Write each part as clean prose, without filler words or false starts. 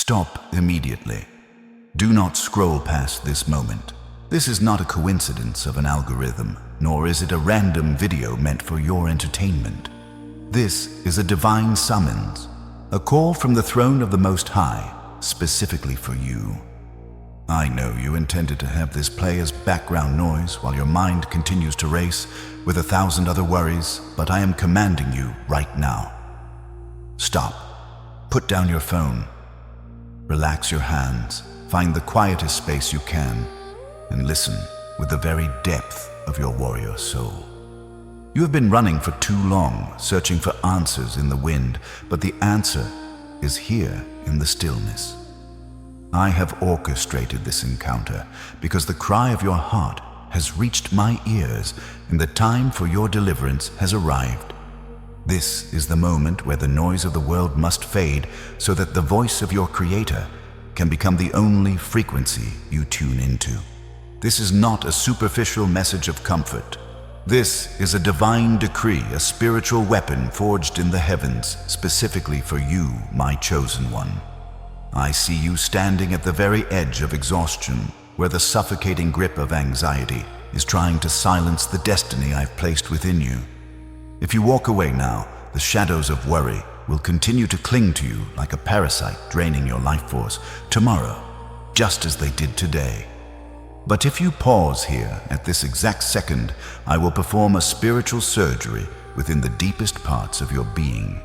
Stop immediately. Do not scroll past this moment. This is not a coincidence of an algorithm, nor is it a random video meant for your entertainment. This is a divine summons, a call from the throne of the Most High, specifically for you. I know you intended to have this play as background noise while your mind continues to race with 1,000 other worries, but I am commanding you right now. Stop. Put down your phone. Relax your hands. Find the quietest space you can and listen with the very depth of your warrior soul. You have been running for too long, searching for answers in the wind, but the answer is here in the stillness. I have orchestrated this encounter because the cry of your heart has reached my ears and the time for your deliverance has arrived. This is the moment where the noise of the world must fade so that the voice of your Creator can become the only frequency you tune into. This is not a superficial message of comfort. This is a divine decree, a spiritual weapon forged in the heavens specifically for you, my chosen one. I see you standing at the very edge of exhaustion, where the suffocating grip of anxiety is trying to silence the destiny I've placed within you. If you walk away now, the shadows of worry will continue to cling to you like a parasite draining your life force tomorrow, just as they did today. But if you pause here at this exact second, I will perform a spiritual surgery within the deepest parts of your being.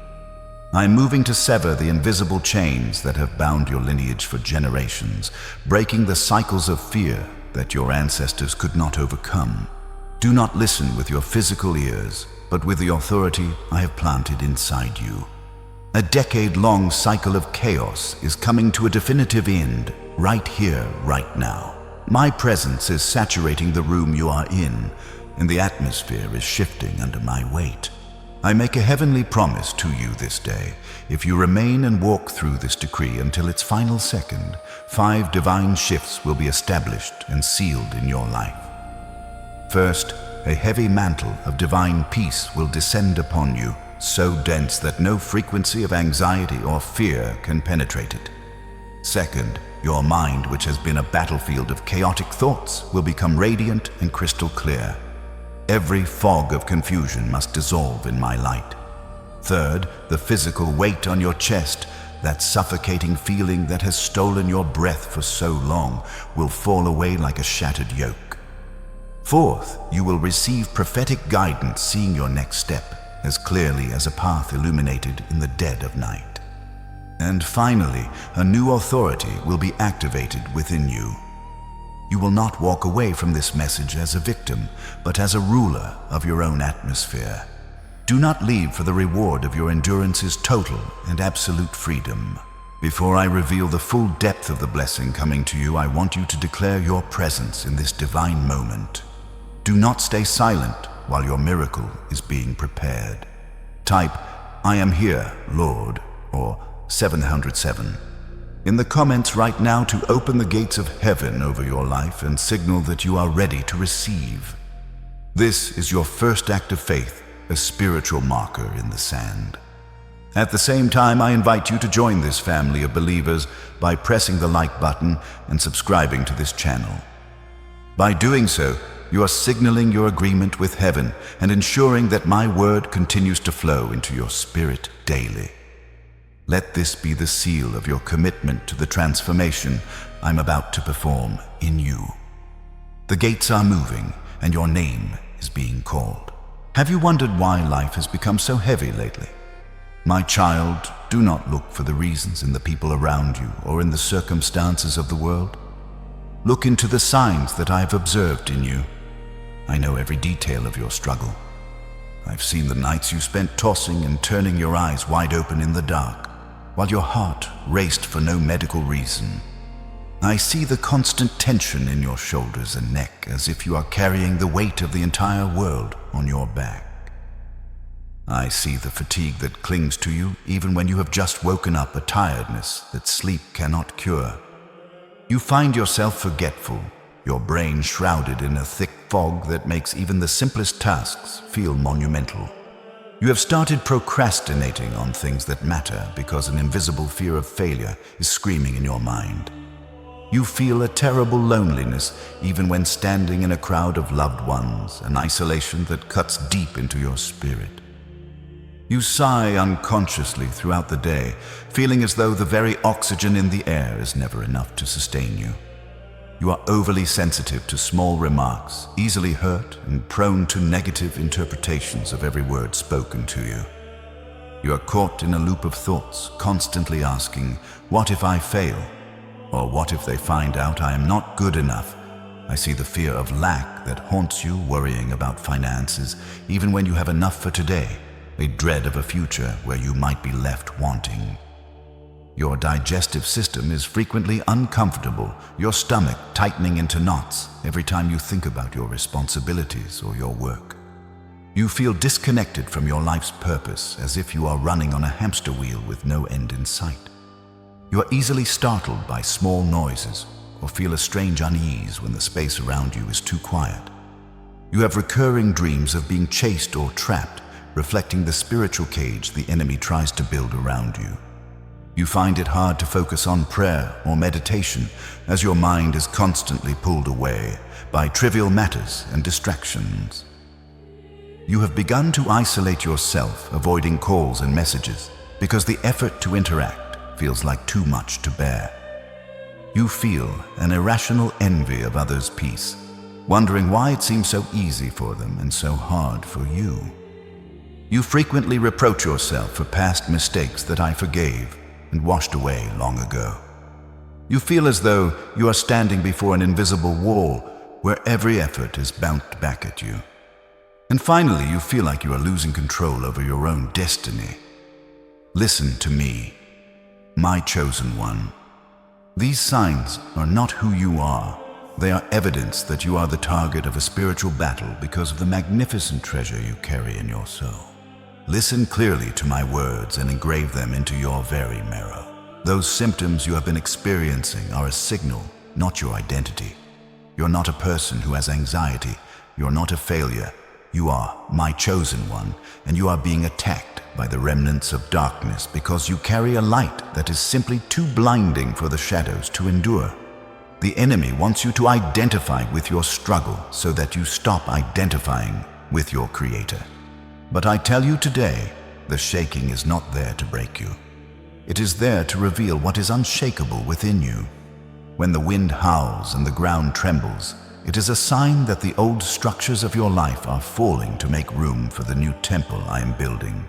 I am moving to sever the invisible chains that have bound your lineage for generations, breaking the cycles of fear that your ancestors could not overcome. Do not listen with your physical ears, but with the authority I have planted inside you. A decade-long cycle of chaos is coming to a definitive end, right here, right now. My presence is saturating the room you are in, and the atmosphere is shifting under my weight. I make a heavenly promise to you this day. If you remain and walk through this decree until its final second, 5 divine shifts will be established and sealed in your life. First, a heavy mantle of divine peace will descend upon you, so dense that no frequency of anxiety or fear can penetrate it. Second, your mind, which has been a battlefield of chaotic thoughts, will become radiant and crystal clear. Every fog of confusion must dissolve in my light. Third, the physical weight on your chest, that suffocating feeling that has stolen your breath for so long, will fall away like a shattered yoke. Fourth, you will receive prophetic guidance, seeing your next step as clearly as a path illuminated in the dead of night. And finally, a new authority will be activated within you. You will not walk away from this message as a victim, but as a ruler of your own atmosphere. Do not leave for the reward of your endurance's total and absolute freedom. Before I reveal the full depth of the blessing coming to you, I want you to declare your presence in this divine moment. Do not stay silent while your miracle is being prepared. Type, "I am here, Lord," or 707. in the comments right now to open the gates of heaven over your life and signal that you are ready to receive. This is your first act of faith, a spiritual marker in the sand. At the same time, I invite you to join this family of believers by pressing the like button and subscribing to this channel. By doing so, you are signaling your agreement with heaven and ensuring that my word continues to flow into your spirit daily. Let this be the seal of your commitment to the transformation I'm about to perform in you. The gates are moving and your name is being called. Have you wondered why life has become so heavy lately? My child, do not look for the reasons in the people around you or in the circumstances of the world. Look into the signs that I have observed in you. I know every detail of your struggle. I've seen the nights you spent tossing and turning your eyes wide open in the dark, while your heart raced for no medical reason. I see the constant tension in your shoulders and neck, as if you are carrying the weight of the entire world on your back. I see the fatigue that clings to you even when you have just woken up, a tiredness that sleep cannot cure. You find yourself forgetful, your brain shrouded in a thick fog that makes even the simplest tasks feel monumental. You have started procrastinating on things that matter because an invisible fear of failure is screaming in your mind. You feel a terrible loneliness even when standing in a crowd of loved ones, an isolation that cuts deep into your spirit. You sigh unconsciously throughout the day, feeling as though the very oxygen in the air is never enough to sustain you. You are overly sensitive to small remarks, easily hurt, and prone to negative interpretations of every word spoken to you. You are caught in a loop of thoughts, constantly asking, "What if I fail?" Or "What if they find out I am not good enough?" I see the fear of lack that haunts you, worrying about finances, even when you have enough for today, a dread of a future where you might be left wanting. Your digestive system is frequently uncomfortable, your stomach tightening into knots every time you think about your responsibilities or your work. You feel disconnected from your life's purpose, as if you are running on a hamster wheel with no end in sight. You are easily startled by small noises or feel a strange unease when the space around you is too quiet. You have recurring dreams of being chased or trapped, reflecting the spiritual cage the enemy tries to build around you. You find it hard to focus on prayer or meditation as your mind is constantly pulled away by trivial matters and distractions. You have begun to isolate yourself, avoiding calls and messages because the effort to interact feels like too much to bear. You feel an irrational envy of others' peace, wondering why it seems so easy for them and so hard for you. You frequently reproach yourself for past mistakes that I forgave and washed away long ago. You feel as though you are standing before an invisible wall where every effort is bounced back at you. And finally, you feel like you are losing control over your own destiny. Listen to me, my chosen one. These signs are not who you are. They are evidence that you are the target of a spiritual battle because of the magnificent treasure you carry in your soul. Listen clearly to my words and engrave them into your very marrow. Those symptoms you have been experiencing are a signal, not your identity. You're not a person who has anxiety. You're not a failure. You are my chosen one, and you are being attacked by the remnants of darkness because you carry a light that is simply too blinding for the shadows to endure. The enemy wants you to identify with your struggle so that you stop identifying with your Creator. But I tell you today, the shaking is not there to break you. It is there to reveal what is unshakable within you. When the wind howls and the ground trembles, it is a sign that the old structures of your life are falling to make room for the new temple I am building.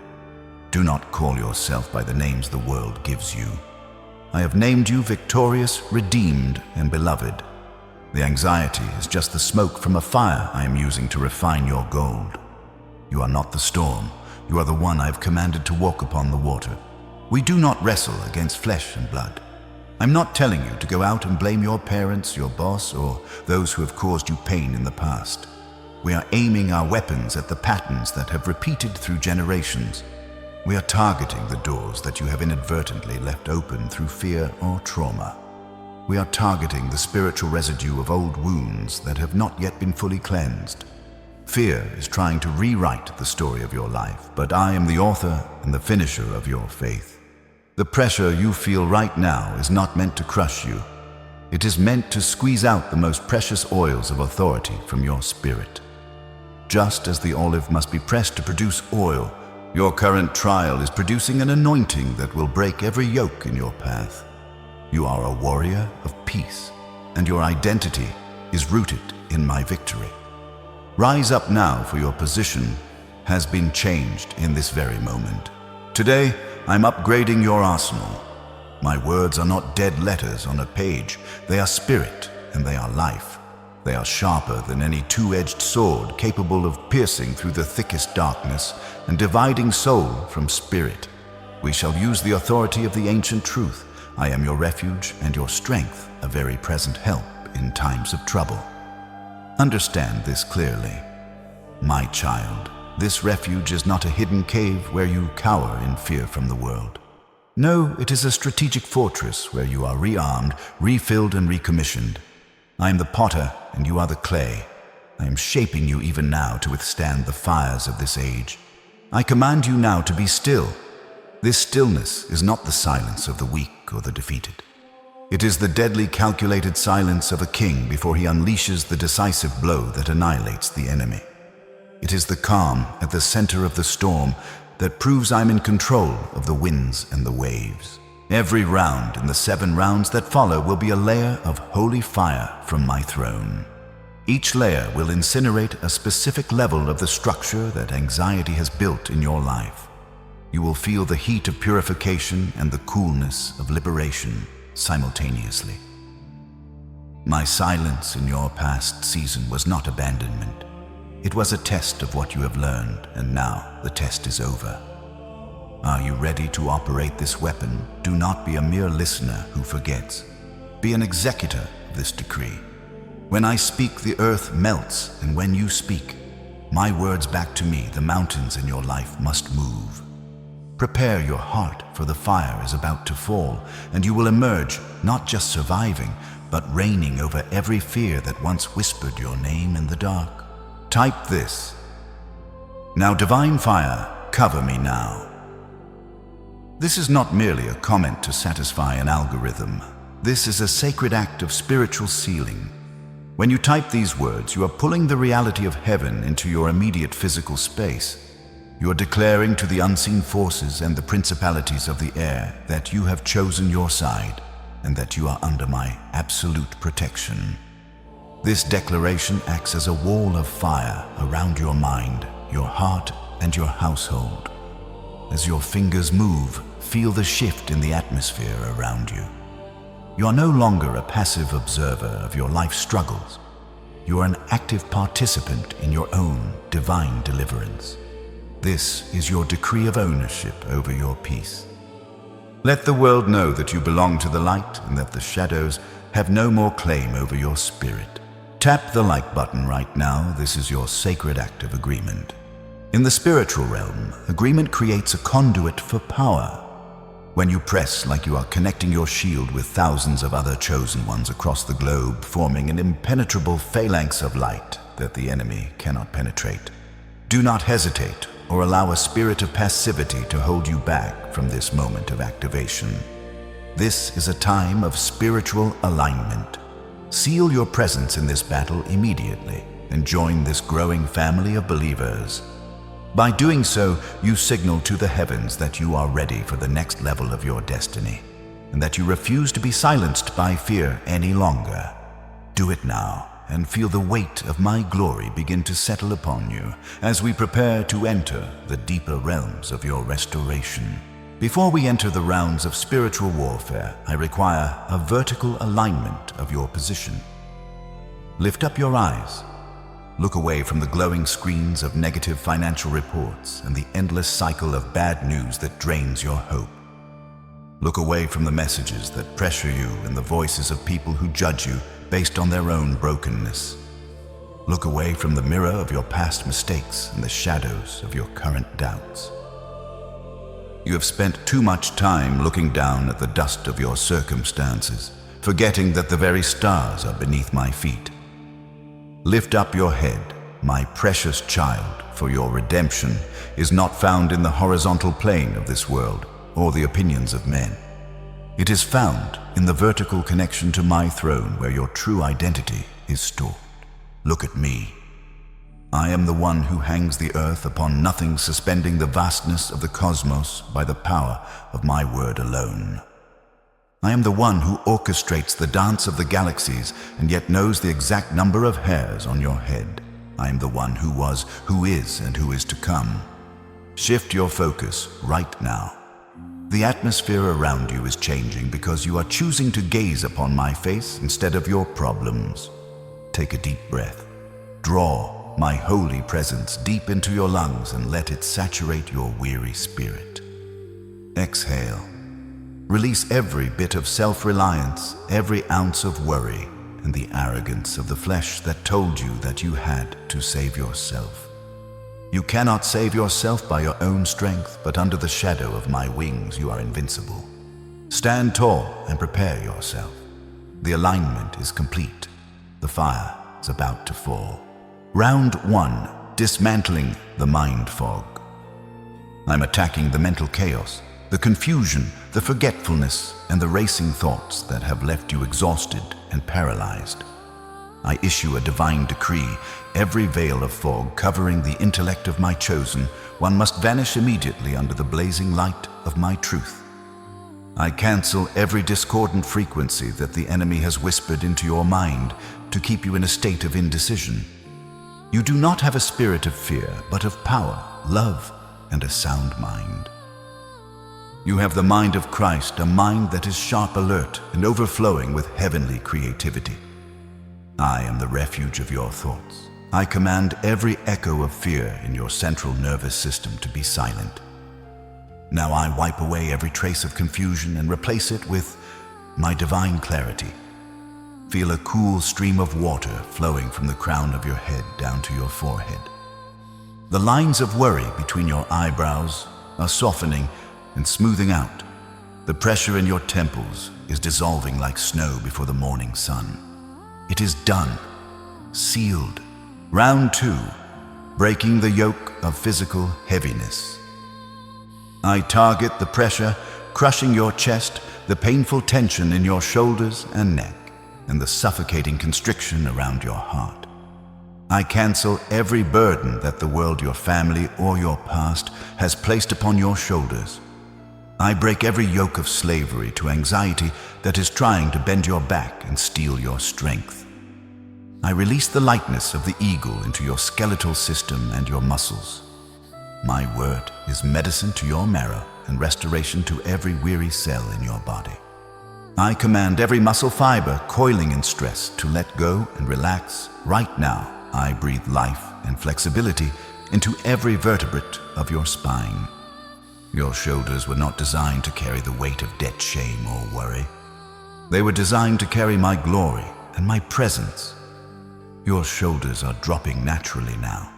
Do not call yourself by the names the world gives you. I have named you victorious, redeemed, and beloved. The anxiety is just the smoke from a fire I am using to refine your gold. You are not the storm. You are the one I have commanded to walk upon the water. We do not wrestle against flesh and blood. I'm not telling you to go out and blame your parents, your boss, or those who have caused you pain in the past. We are aiming our weapons at the patterns that have repeated through generations. We are targeting the doors that you have inadvertently left open through fear or trauma. We are targeting the spiritual residue of old wounds that have not yet been fully cleansed. Fear is trying to rewrite the story of your life, but I am the author and the finisher of your faith. The pressure you feel right now is not meant to crush you. It is meant to squeeze out the most precious oils of authority from your spirit. Just as the olive must be pressed to produce oil, your current trial is producing an anointing that will break every yoke in your path. You are a warrior of peace, and your identity is rooted in my victory. Rise up now, for your position has been changed in this very moment. Today, I'm upgrading your arsenal. My words are not dead letters on a page. They are spirit and they are life. They are sharper than any two-edged sword, capable of piercing through the thickest darkness and dividing soul from spirit. We shall use the authority of the ancient truth. I am your refuge and your strength, a very present help in times of trouble. Understand this clearly. My child, this refuge is not a hidden cave where you cower in fear from the world. No, it is a strategic fortress where you are rearmed, refilled, and recommissioned. I am the potter, and you are the clay. I am shaping you even now to withstand the fires of this age. I command you now to be still. This stillness is not the silence of the weak or the defeated. It is the deadly calculated silence of a king before he unleashes the decisive blow that annihilates the enemy. It is the calm at the center of the storm that proves I'm in control of the winds and the waves. Every round in the 7 rounds that follow will be a layer of holy fire from my throne. Each layer will incinerate a specific level of the structure that anxiety has built in your life. You will feel the heat of purification and the coolness of liberation simultaneously. My silence in your past season was not abandonment. It was a test of what you have learned, and now the test is over. Are you ready to operate this weapon? Do not be a mere listener who forgets. Be an executor of this decree. When I speak, the earth melts, and when you speak my words back to me, the mountains in your life must move. Prepare your heart, for the fire is about to fall, and you will emerge not just surviving, but reigning over every fear that once whispered your name in the dark. Type this. Now, divine fire, cover me now. This is not merely a comment to satisfy an algorithm. This is a sacred act of spiritual sealing. When you type these words, you are pulling the reality of heaven into your immediate physical space. You are declaring to the unseen forces and the principalities of the air that you have chosen your side and that you are under my absolute protection. This declaration acts as a wall of fire around your mind, your heart, and your household. As your fingers move, feel the shift in the atmosphere around you. You are no longer a passive observer of your life struggles. You are an active participant in your own divine deliverance. This is your decree of ownership over your peace. Let the world know that you belong to the light and that the shadows have no more claim over your spirit. Tap the like button right now. This is your sacred act of agreement. In the spiritual realm, agreement creates a conduit for power. When you press like you are connecting your shield with thousands of other chosen ones across the globe, forming an impenetrable phalanx of light that the enemy cannot penetrate. Do not hesitate or allow a spirit of passivity to hold you back from this moment of activation. This is a time of spiritual alignment. Seal your presence in this battle immediately and join this growing family of believers. By doing so, you signal to the heavens that you are ready for the next level of your destiny and that you refuse to be silenced by fear any longer. Do it now and feel the weight of my glory begin to settle upon you as we prepare to enter the deeper realms of your restoration. Before we enter the rounds of spiritual warfare, I require a vertical alignment of your position. Lift up your eyes. Look away from the glowing screens of negative financial reports and the endless cycle of bad news that drains your hope. Look away from the messages that pressure you and the voices of people who judge you based on their own brokenness. Look away from the mirror of your past mistakes and the shadows of your current doubts. You have spent too much time looking down at the dust of your circumstances, forgetting that the very stars are beneath my feet. Lift up your head, my precious child, for your redemption is not found in the horizontal plane of this world or the opinions of men. It is found in the vertical connection to my throne where your true identity is stored. Look at me. I am the one who hangs the earth upon nothing, suspending the vastness of the cosmos by the power of my word alone. I am the one who orchestrates the dance of the galaxies and yet knows the exact number of hairs on your head. I am the one who was, who is, and who is to come. Shift your focus right now. The atmosphere around you is changing because you are choosing to gaze upon my face instead of your problems. Take a deep breath. Draw my holy presence deep into your lungs and let it saturate your weary spirit. Exhale. Release every bit of self-reliance, every ounce of worry, and the arrogance of the flesh that told you that you had to save yourself. You cannot save yourself by your own strength, but under the shadow of my wings you are invincible. Stand tall and prepare yourself. The alignment is complete. The fire is about to fall. Round 1. Dismantling the mind fog. I'm attacking the mental chaos, the confusion, the forgetfulness, and the racing thoughts that have left you exhausted and paralyzed. I issue a divine decree. Every veil of fog covering the intellect of my chosen one must vanish immediately under the blazing light of my truth. I cancel every discordant frequency that the enemy has whispered into your mind to keep you in a state of indecision. You do not have a spirit of fear, but of power, love, and a sound mind. You have the mind of Christ, a mind that is sharp, alert, and overflowing with heavenly creativity. I am the refuge of your thoughts. I command every echo of fear in your central nervous system to be silent. Now I wipe away every trace of confusion and replace it with my divine clarity. Feel a cool stream of water flowing from the crown of your head down to your forehead. The lines of worry between your eyebrows are softening and smoothing out. The pressure in your temples is dissolving like snow before the morning sun. It is done. Sealed. Round 2. Breaking the yoke of physical heaviness. I target the pressure crushing your chest, the painful tension in your shoulders and neck, and the suffocating constriction around your heart. I cancel every burden that the world, your family, or your past has placed upon your shoulders. I break every yoke of slavery to anxiety that is trying to bend your back and steal your strength. I release the lightness of the eagle into your skeletal system and your muscles. My word is medicine to your marrow and restoration to every weary cell in your body. I command every muscle fiber coiling in stress to let go and relax. Right now, I breathe life and flexibility into every vertebrate of your spine. Your shoulders were not designed to carry the weight of debt, shame, or worry. They were designed to carry my glory and my presence. Your shoulders are dropping naturally now.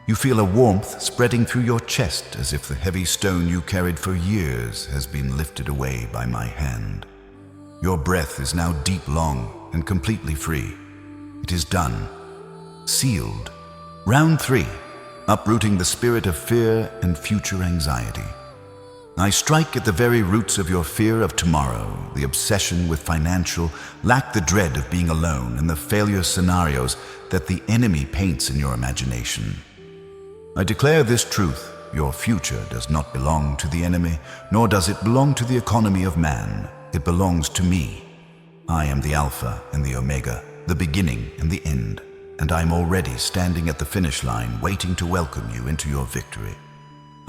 You feel a warmth spreading through your chest as if the heavy stone you carried for years has been lifted away by my hand. Your breath is now deep, long, and completely free. It is done. Sealed. Round 3. Uprooting the spirit of fear and future anxiety. I strike at the very roots of your fear of tomorrow, the obsession with financial lack, the dread of being alone, and the failure scenarios that the enemy paints in your imagination. I declare this truth: your future does not belong to the enemy, nor does it belong to the economy of man. It belongs to me. I am the Alpha and the Omega, the beginning and the end, and I am already standing at the finish line, waiting to welcome you into your victory.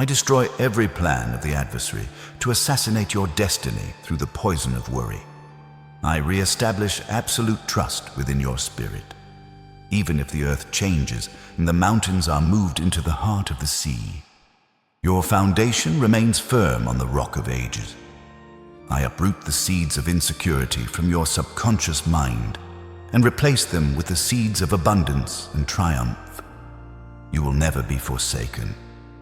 I destroy every plan of the adversary to assassinate your destiny through the poison of worry. I re-establish absolute trust within your spirit. Even if the earth changes and the mountains are moved into the heart of the sea, your foundation remains firm on the rock of ages. I uproot the seeds of insecurity from your subconscious mind and replace them with the seeds of abundance and triumph. You will never be forsaken,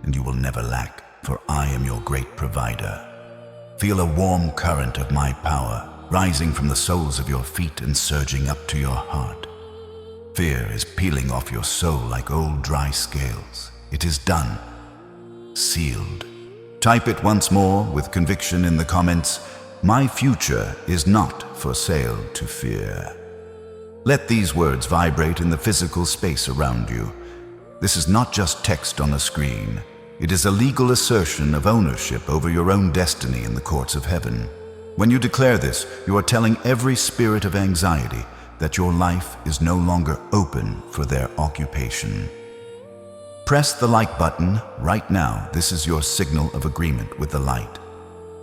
and you will never lack, for I am your great provider. Feel a warm current of my power rising from the soles of your feet and surging up to your heart. Fear is peeling off your soul like old dry scales. It is done. Sealed. Type it once more with conviction in the comments: my future is not for sale to fear. Let these words vibrate in the physical space around you. This is not just text on a screen. It is a legal assertion of ownership over your own destiny in the courts of heaven. When you declare this, you are telling every spirit of anxiety that your life is no longer open for their occupation. Press the like button right now. This is your signal of agreement with the light.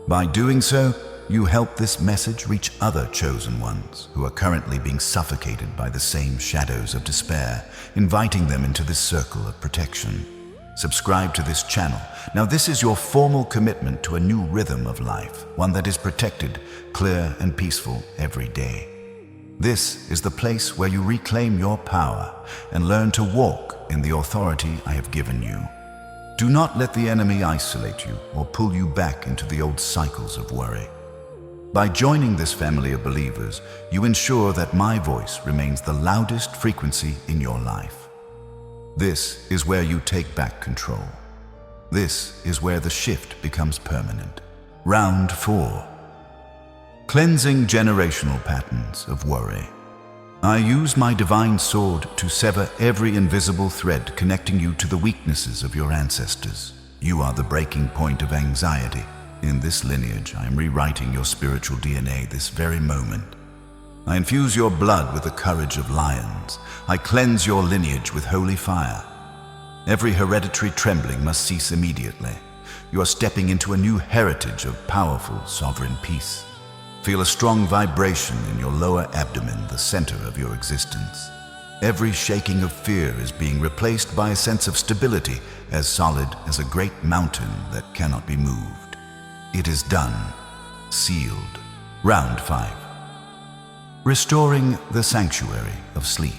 By doing so, you help this message reach other chosen ones who are currently being suffocated by the same shadows of despair, inviting them into this circle of protection. Subscribe to this channel. Now this is your formal commitment to a new rhythm of life, one that is protected, clear, and peaceful every day. This is the place where you reclaim your power and learn to walk in the authority I have given you. Do not let the enemy isolate you or pull you back into the old cycles of worry. By joining this family of believers, you ensure that my voice remains the loudest frequency in your life. This is where you take back control. This is where the shift becomes permanent. Round 4. Cleansing generational patterns of worry. I use my divine sword to sever every invisible thread connecting you to the weaknesses of your ancestors. You are the breaking point of anxiety. In this lineage, I am rewriting your spiritual DNA this very moment. I infuse your blood with the courage of lions. I cleanse your lineage with holy fire. Every hereditary trembling must cease immediately. You are stepping into a new heritage of powerful, sovereign peace. Feel a strong vibration in your lower abdomen, the center of your existence. Every shaking of fear is being replaced by a sense of stability as solid as a great mountain that cannot be moved. It is done. Sealed. Round 5. Restoring the sanctuary of sleep.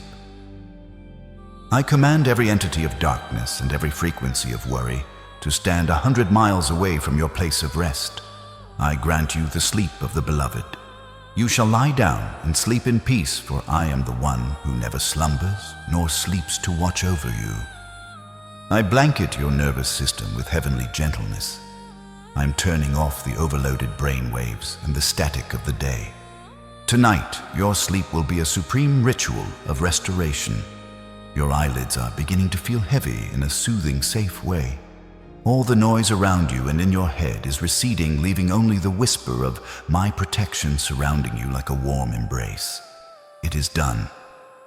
I command every entity of darkness and every frequency of worry to stand 100 miles away from your place of rest. I grant you the sleep of the beloved. You shall lie down and sleep in peace, for I am the one who never slumbers nor sleeps to watch over you. I blanket your nervous system with heavenly gentleness. I'm turning off the overloaded brain waves and the static of the day. Tonight, your sleep will be a supreme ritual of restoration. Your eyelids are beginning to feel heavy in a soothing, safe way. All the noise around you and in your head is receding, leaving only the whisper of my protection surrounding you like a warm embrace. It is done.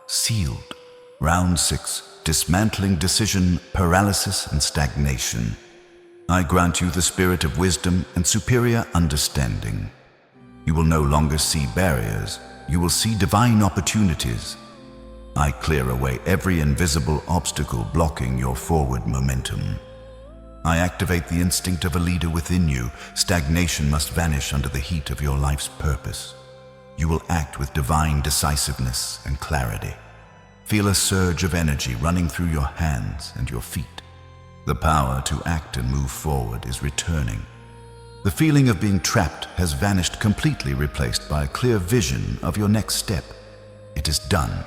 Sealed. Round 6. Dismantling decision, paralysis, and stagnation. I grant you the spirit of wisdom and superior understanding. You will no longer see barriers. You will see divine opportunities. I clear away every invisible obstacle blocking your forward momentum. I activate the instinct of a leader within you. Stagnation must vanish under the heat of your life's purpose. You will act with divine decisiveness and clarity. Feel a surge of energy running through your hands and your feet. The power to act and move forward is returning. The feeling of being trapped has vanished, completely replaced by a clear vision of your next step. It is done.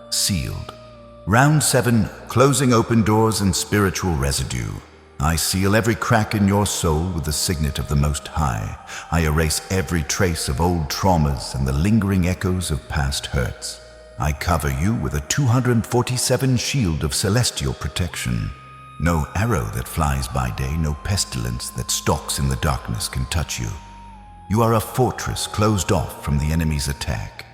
Sealed. Round 7. Closing open doors and spiritual residue. I seal every crack in your soul with the signet of the Most High. I erase every trace of old traumas and the lingering echoes of past hurts. I cover you with a 247 shield of celestial protection. No arrow that flies by day, no pestilence that stalks in the darkness can touch you. You are a fortress closed off from the enemy's attack.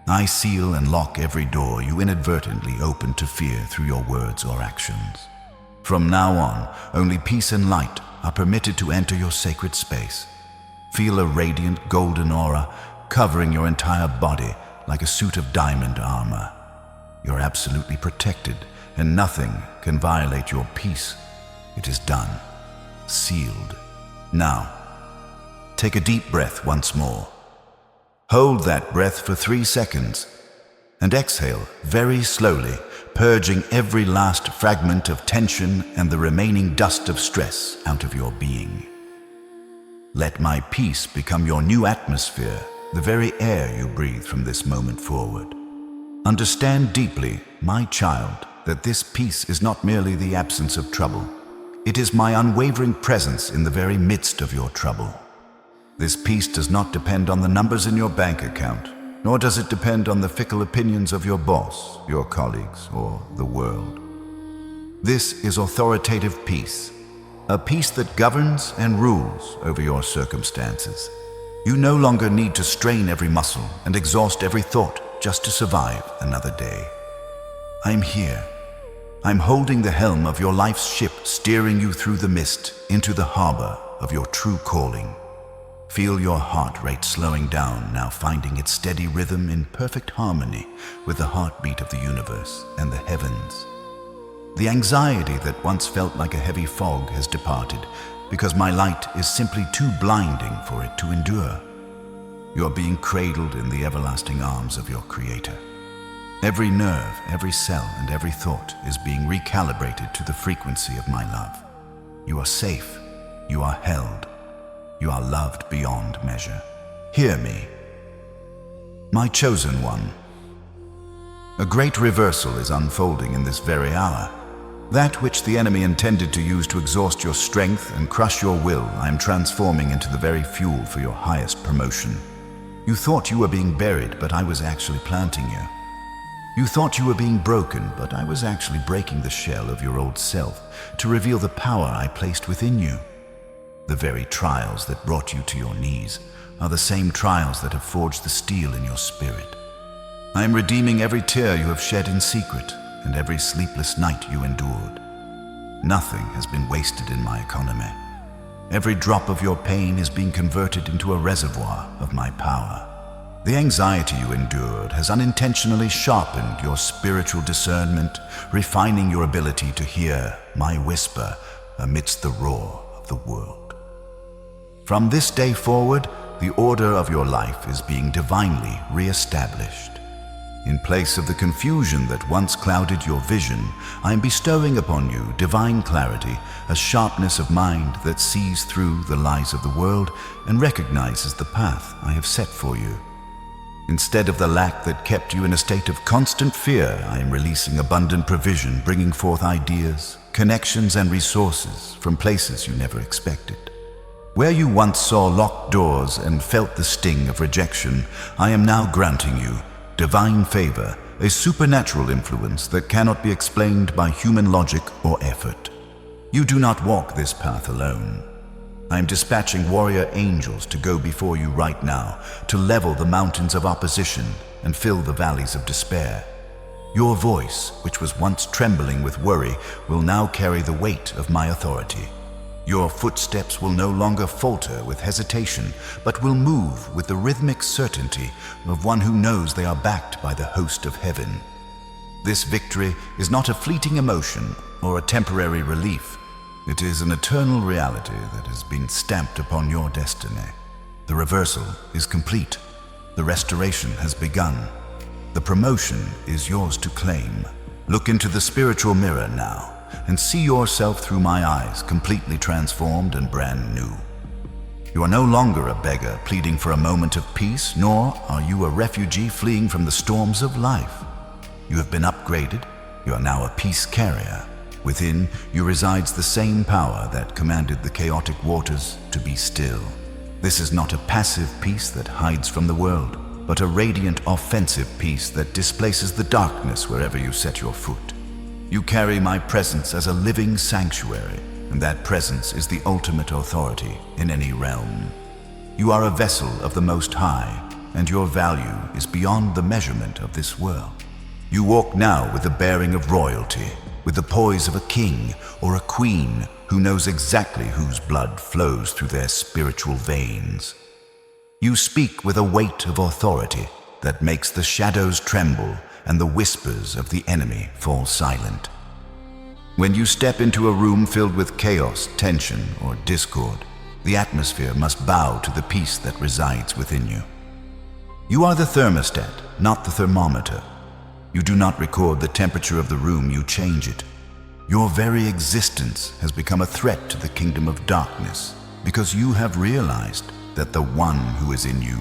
I seal and lock every door you inadvertently open to fear through your words or actions. From now on, only peace and light are permitted to enter your sacred space. Feel a radiant golden aura covering your entire body like a suit of diamond armor. You're absolutely protected, and nothing can violate your peace. It is done. Sealed. Now, take a deep breath once more. Hold that breath for 3 seconds, and exhale very slowly, purging every last fragment of tension and the remaining dust of stress out of your being. Let my peace become your new atmosphere, the very air you breathe from this moment forward. Understand deeply, my child, that this peace is not merely the absence of trouble. It is my unwavering presence in the very midst of your trouble. This peace does not depend on the numbers in your bank account, nor does it depend on the fickle opinions of your boss, your colleagues, or the world. This is authoritative peace, a peace that governs and rules over your circumstances. You no longer need to strain every muscle and exhaust every thought just to survive another day. I'm here. I'm holding the helm of your life's ship, steering you through the mist into the harbor of your true calling. Feel your heart rate slowing down, now finding its steady rhythm in perfect harmony with the heartbeat of the universe and the heavens. The anxiety that once felt like a heavy fog has departed, because my light is simply too blinding for it to endure. You are being cradled in the everlasting arms of your Creator. Every nerve, every cell, and every thought is being recalibrated to the frequency of my love. You are safe. You are held. You are loved beyond measure. Hear me, my chosen one. A great reversal is unfolding in this very hour. That which the enemy intended to use to exhaust your strength and crush your will, I am transforming into the very fuel for your highest promotion. You thought you were being buried, but I was actually planting you. You thought you were being broken, but I was actually breaking the shell of your old self to reveal the power I placed within you. The very trials that brought you to your knees are the same trials that have forged the steel in your spirit. I am redeeming every tear you have shed in secret and every sleepless night you endured. Nothing has been wasted in my economy. Every drop of your pain is being converted into a reservoir of my power. The anxiety you endured has unintentionally sharpened your spiritual discernment, refining your ability to hear my whisper amidst the roar of the world. From this day forward, the order of your life is being divinely re-established. In place of the confusion that once clouded your vision, I am bestowing upon you divine clarity, a sharpness of mind that sees through the lies of the world and recognizes the path I have set for you. Instead of the lack that kept you in a state of constant fear, I am releasing abundant provision, bringing forth ideas, connections, and resources from places you never expected. Where you once saw locked doors and felt the sting of rejection, I am now granting you divine favor, a supernatural influence that cannot be explained by human logic or effort. You do not walk this path alone. I am dispatching warrior angels to go before you right now to level the mountains of opposition and fill the valleys of despair. Your voice, which was once trembling with worry, will now carry the weight of my authority. Your footsteps will no longer falter with hesitation, but will move with the rhythmic certainty of one who knows they are backed by the host of heaven. This victory is not a fleeting emotion or a temporary relief. It is an eternal reality that has been stamped upon your destiny. The reversal is complete. The restoration has begun. The promotion is yours to claim. Look into the spiritual mirror now and see yourself through my eyes, completely transformed and brand new. You are no longer a beggar pleading for a moment of peace, nor are you a refugee fleeing from the storms of life. You have been upgraded. You are now a peace carrier. Within you resides the same power that commanded the chaotic waters to be still. This is not a passive peace that hides from the world, but a radiant offensive peace that displaces the darkness wherever you set your foot. You carry my presence as a living sanctuary, and that presence is the ultimate authority in any realm. You are a vessel of the Most High, and your value is beyond the measurement of this world. You walk now with the bearing of royalty, with the poise of a king or a queen who knows exactly whose blood flows through their spiritual veins. You speak with a weight of authority that makes the shadows tremble and the whispers of the enemy fall silent. When you step into a room filled with chaos, tension, or discord, the atmosphere must bow to the peace that resides within you. You are the thermostat, not the thermometer. You do not record the temperature of the room, you change it. Your very existence has become a threat to the kingdom of darkness because you have realized that the one who is in you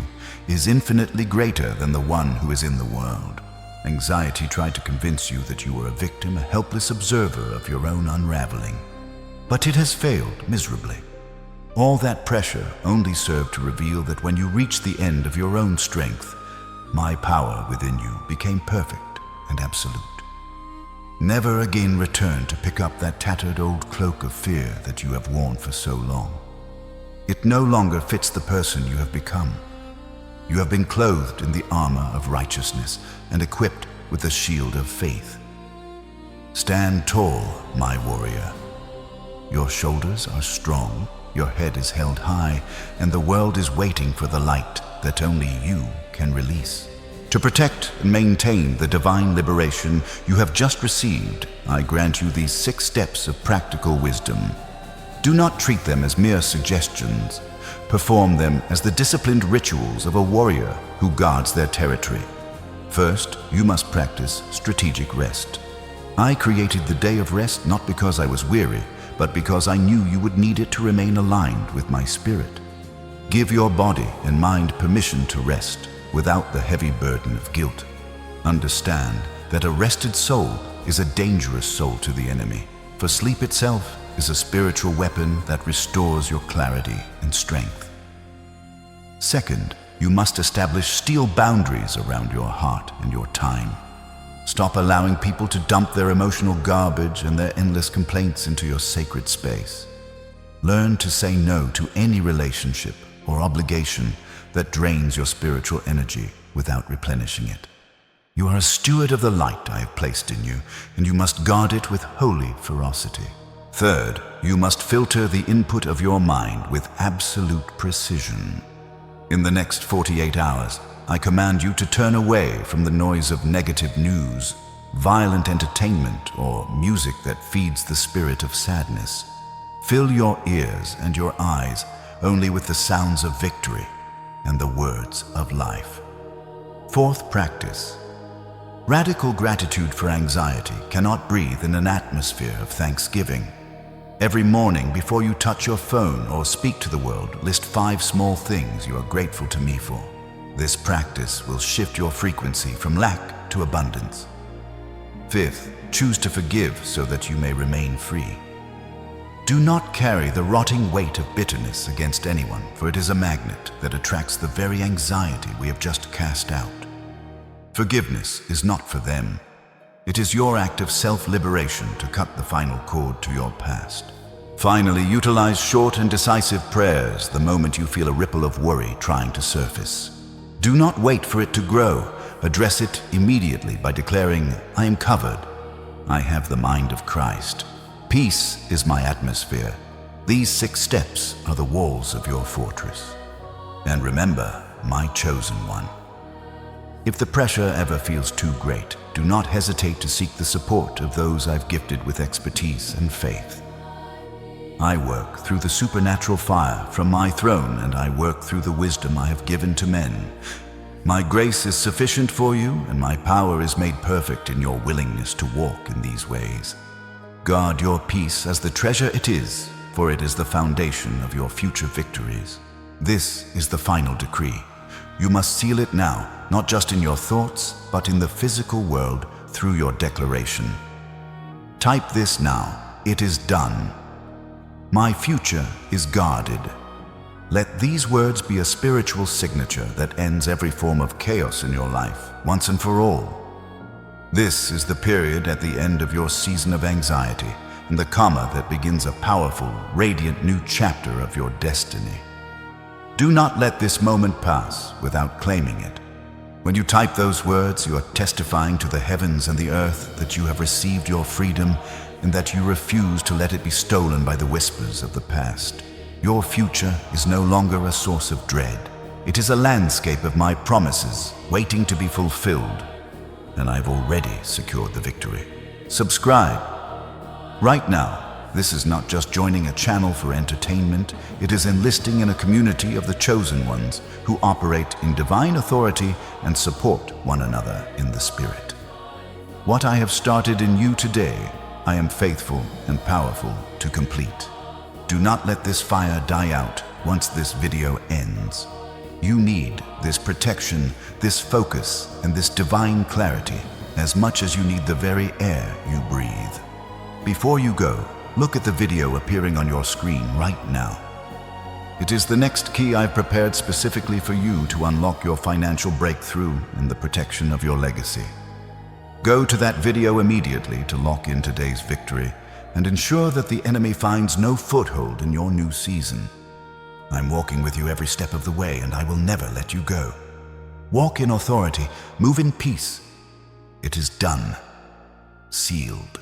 is infinitely greater than the one who is in the world. Anxiety tried to convince you that you were a victim, a helpless observer of your own unraveling. But it has failed miserably. All that pressure only served to reveal that when you reached the end of your own strength, my power within you became perfect and absolute. Never again return to pick up that tattered old cloak of fear that you have worn for so long. It no longer fits the person you have become. You have been clothed in the armor of righteousness and equipped with the shield of faith. Stand tall, my warrior. Your shoulders are strong, your head is held high, and the world is waiting for the light that only you can release. To protect and maintain the divine liberation you have just received, I grant you these 6 steps of practical wisdom. Do not treat them as mere suggestions. Perform them as the disciplined rituals of a warrior who guards their territory. First, you must practice strategic rest. I created the day of rest not because I was weary, but because I knew you would need it to remain aligned with my spirit. Give your body and mind permission to rest without the heavy burden of guilt. Understand that a rested soul is a dangerous soul to the enemy. for sleep itself is a spiritual weapon that restores your clarity and strength. Second, you must establish steel boundaries around your heart and your time. Stop allowing people to dump their emotional garbage and their endless complaints into your sacred space. Learn to say no to any relationship or obligation that drains your spiritual energy without replenishing it. You are a steward of the light I have placed in you, and you must guard it with holy ferocity. Third, you must filter the input of your mind with absolute precision. In the next 48 hours, I command you to turn away from the noise of negative news, violent entertainment, or music that feeds the spirit of sadness. Fill your ears and your eyes only with the sounds of victory and the words of life. Fourth practice. Radical gratitude for anxiety cannot breathe in an atmosphere of thanksgiving. Every morning before you touch your phone or speak to the world, list 5 small things you are grateful to me for. This practice will shift your frequency from lack to abundance. Fifth, choose to forgive so that you may remain free. Do not carry the rotting weight of bitterness against anyone, for it is a magnet that attracts the very anxiety we have just cast out. Forgiveness is not for them. It is your act of self-liberation to cut the final cord to your past. Finally, utilize short and decisive prayers the moment you feel a ripple of worry trying to surface. Do not wait for it to grow. Address it immediately by declaring, I am covered. I have the mind of Christ. Peace is my atmosphere. These 6 steps are the walls of your fortress. And remember, my chosen one. If the pressure ever feels too great, do not hesitate to seek the support of those I've gifted with expertise and faith. I work through the supernatural fire from my throne, and I work through the wisdom I have given to men. My grace is sufficient for you, and my power is made perfect in your willingness to walk in these ways. Guard your peace as the treasure it is, for it is the foundation of your future victories. This is the final decree. You must seal it now, not just in your thoughts, but in the physical world through your declaration. Type this now. It is done. My future is guarded. Let these words be a spiritual signature that ends every form of chaos in your life, once and for all. This is the period at the end of your season of anxiety, and the comma that begins a powerful, radiant new chapter of your destiny. Do not let this moment pass without claiming it. When you type those words, you are testifying to the heavens and the earth that you have received your freedom and that you refuse to let it be stolen by the whispers of the past. Your future is no longer a source of dread. It is a landscape of my promises waiting to be fulfilled, and I've already secured the victory. Subscribe. Right now, this is not just joining a channel for entertainment, it is enlisting in a community of the chosen ones who operate in divine authority and support one another in the spirit. What I have started in you today, I am faithful and powerful to complete. Do not let this fire die out once this video ends. You need this protection, this focus, and this divine clarity as much as you need the very air you breathe. Before you go, look at the video appearing on your screen right now. It is the next key I've prepared specifically for you to unlock your financial breakthrough and the protection of your legacy. Go to that video immediately to lock in today's victory and ensure that the enemy finds no foothold in your new season. I'm walking with you every step of the way, and I will never let you go. Walk in authority, move in peace. It is done, sealed.